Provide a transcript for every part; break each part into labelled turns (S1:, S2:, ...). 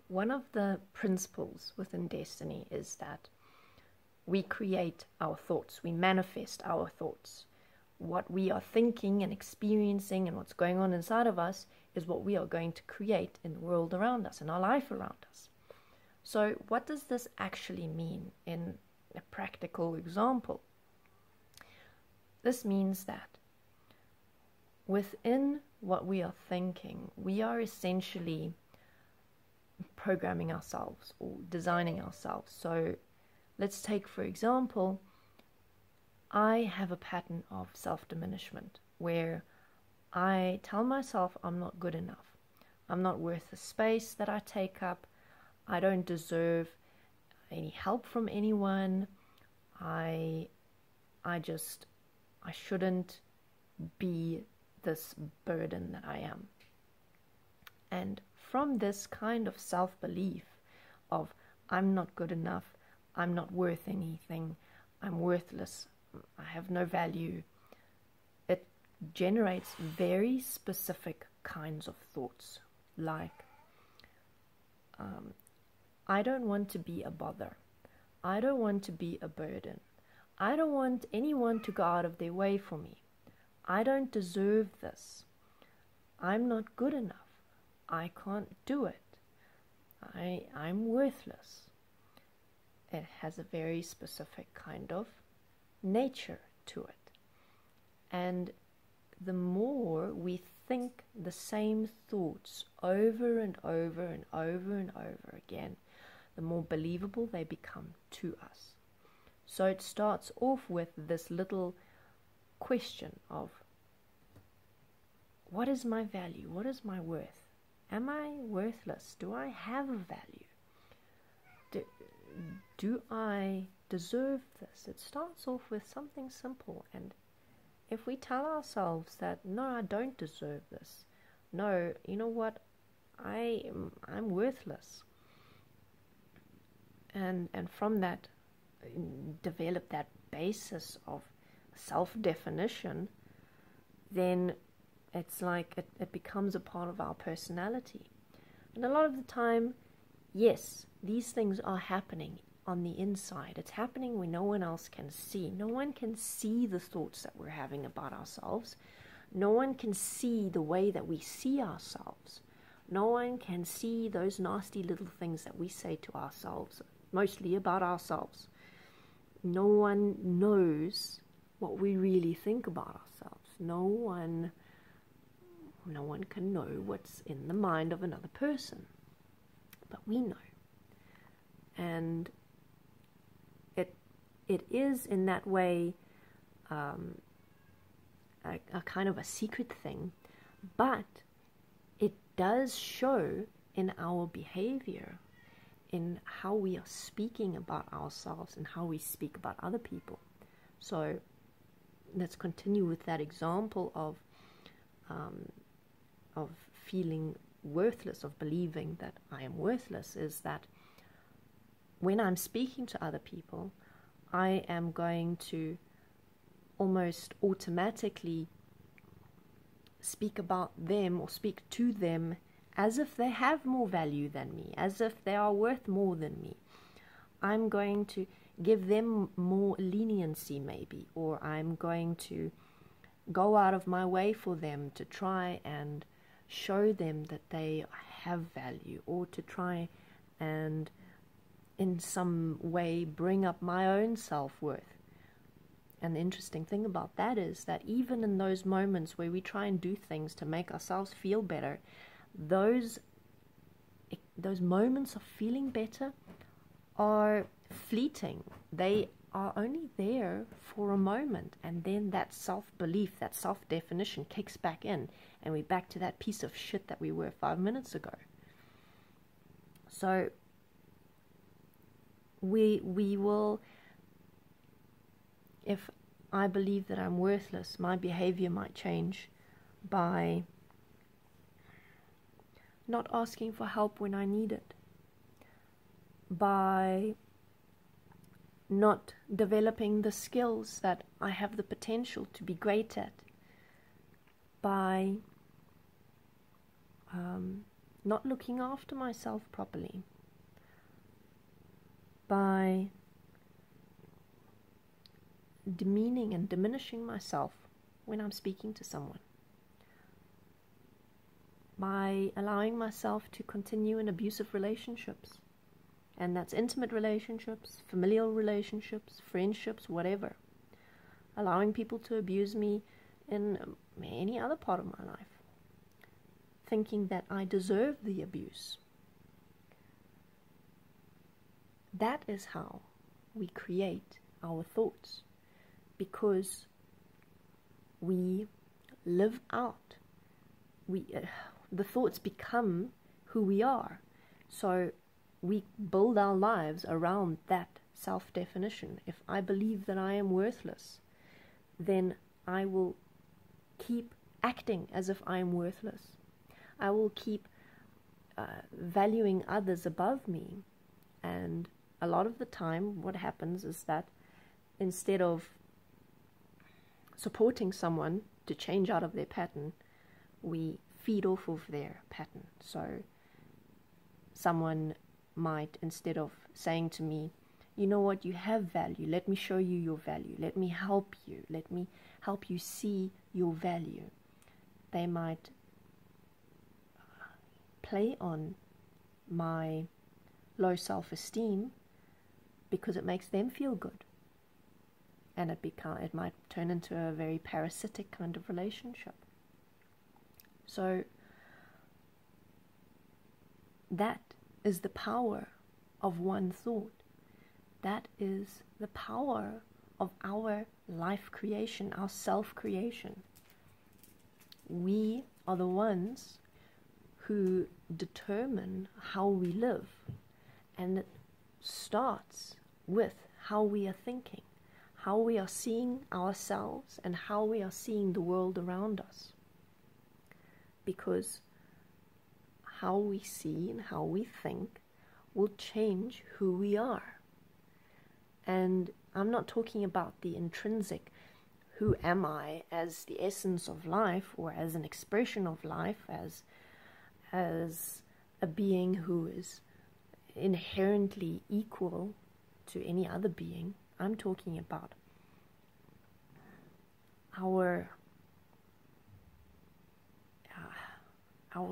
S1: One of the principles within Destiny is that we create our thoughts, we manifest our thoughts. What we are thinking and experiencing and what's going on inside of us is what we are going to create in the world around us, in our life around us. So what does this actually mean in a practical example? This means that within what we are thinking, we are essentially programming ourselves or designing ourselves. So let's take, for example, I have a pattern of self-diminishment where I tell myself I'm not good enough. I'm not worth the space that I take up. I don't deserve any help from anyone. I shouldn't be this burden that I am. And from this kind of self-belief of I'm not good enough, I'm not worth anything, I'm worthless, I have no value, it generates very specific kinds of thoughts like I don't want to be a bother, I don't want to be a burden, I don't want anyone to go out of their way for me, I don't deserve this, I'm not good enough, I can't do it, I'm worthless. It has a very specific kind of nature to it. And the more we think the same thoughts over and over and over and over again, the more believable they become to us. So it starts off with this little question of, what is my value? What is my worth? Am I worthless? Do I have a value? Do I deserve this? It starts off with something simple, and if we tell ourselves that, no, I don't deserve this, no, you know what, I'm worthless, and from that develop that basis of self-definition, then it's like it becomes a part of our personality. And a lot of the time, yes, these things are happening on the inside. It's happening when no one else can see. No one can see the thoughts that we're having about ourselves. No one can see the way that we see ourselves. No one can see those nasty little things that we say to ourselves, mostly about ourselves. No one knows what we really think about ourselves. No one can know what's in the mind of another person. But we know. And it is in that way a kind of a secret thing, but it does show in our behavior, in how we are speaking about ourselves and how we speak about other people. So let's continue with that example of feeling worthless, of believing that I am worthless, is that when I'm speaking to other people, I am going to almost automatically speak about them or speak to them as if they have more value than me, as if they are worth more than me. I'm going to give them more leniency maybe, or I'm going to go out of my way for them to try and show them that they have value, or to try and in some way bring up my own self-worth. And the interesting thing about that is that even in those moments where we try and do things to make ourselves feel better, those moments of feeling better are fleeting. They are only there for a moment, and then that self-belief, that self-definition kicks back in, and we're back to that piece of shit that we were 5 minutes ago. So we will, if I believe that I'm worthless, my behavior might change by not asking for help when I need it, by not developing the skills that I have the potential to be great at, by not looking after myself properly, by demeaning and diminishing myself when I'm speaking to someone, by allowing myself to continue in abusive relationships, and that's intimate relationships, familial relationships, friendships, whatever, allowing people to abuse me in any other part of my life, thinking that I deserve the abuse. That is how we create our thoughts, because we live out. The thoughts become who we are. So we build our lives around that self-definition. If I believe that I am worthless, then I will keep acting as if I am worthless. I will keep valuing others above me. And a lot of the time what happens is that instead of supporting someone to change out of their pattern, we feed off of their pattern. So someone might, instead of saying to me, you know what, you have value, let me show you your value, let me help you see your value, they might play on my low self-esteem because it makes them feel good. And it might turn into a very parasitic kind of relationship. So that is the power of one thought. That is the power of our life creation, our self-creation. We are the ones who determine how we live, and it starts with how we are thinking, how we are seeing ourselves, and how we are seeing the world around us. Because how we see and how we think will change who we are. And I'm not talking about the intrinsic, who am I as the essence of life, or as an expression of life, as a being who is inherently equal to any other being. I'm talking about our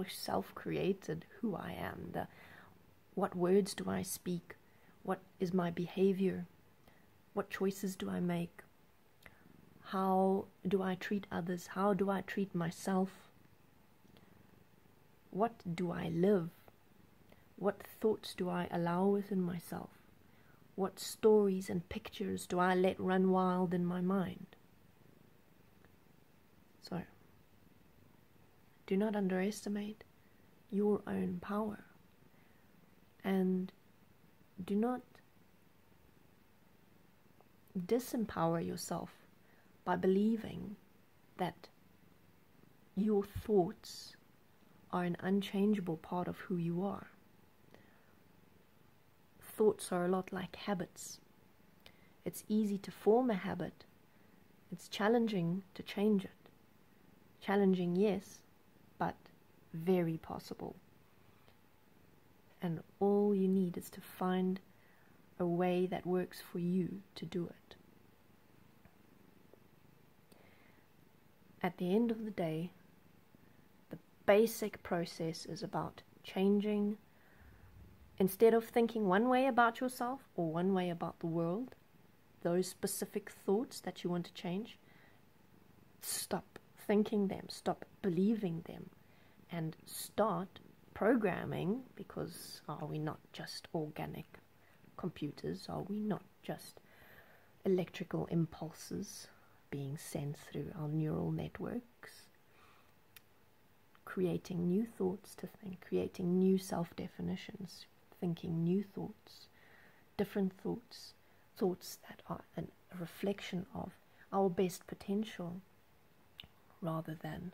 S1: self-created who I am. What words do I speak? What is my behavior? What choices do I make? How do I treat others? How do I treat myself? What do I live? What thoughts do I allow within myself? What stories and pictures do I let run wild in my mind? So, do not underestimate your own power. And do not disempower yourself by believing that your thoughts are an unchangeable part of who you are. Thoughts are a lot like habits. It's easy to form a habit. It's challenging to change it. Challenging, yes, but very possible. And all you need is to find a way that works for you to do it. At the end of the day, the basic process is about changing. Instead of thinking one way about yourself or one way about the world, those specific thoughts that you want to change, stop thinking them, stop believing them, and start programming, because are we not just organic computers? Are we not just electrical impulses being sent through our neural networks? Creating new thoughts to think, creating new self-definitions, thinking new thoughts, different thoughts, thoughts that are a reflection of our best potential rather than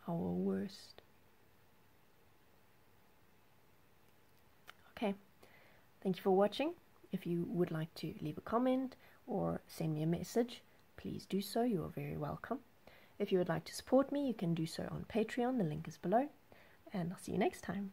S1: our worst. Okay, thank you for watching. If you would like to leave a comment or send me a message, please do so. You are very welcome. If you would like to support me, you can do so on Patreon. The link is below. And I'll see you next time.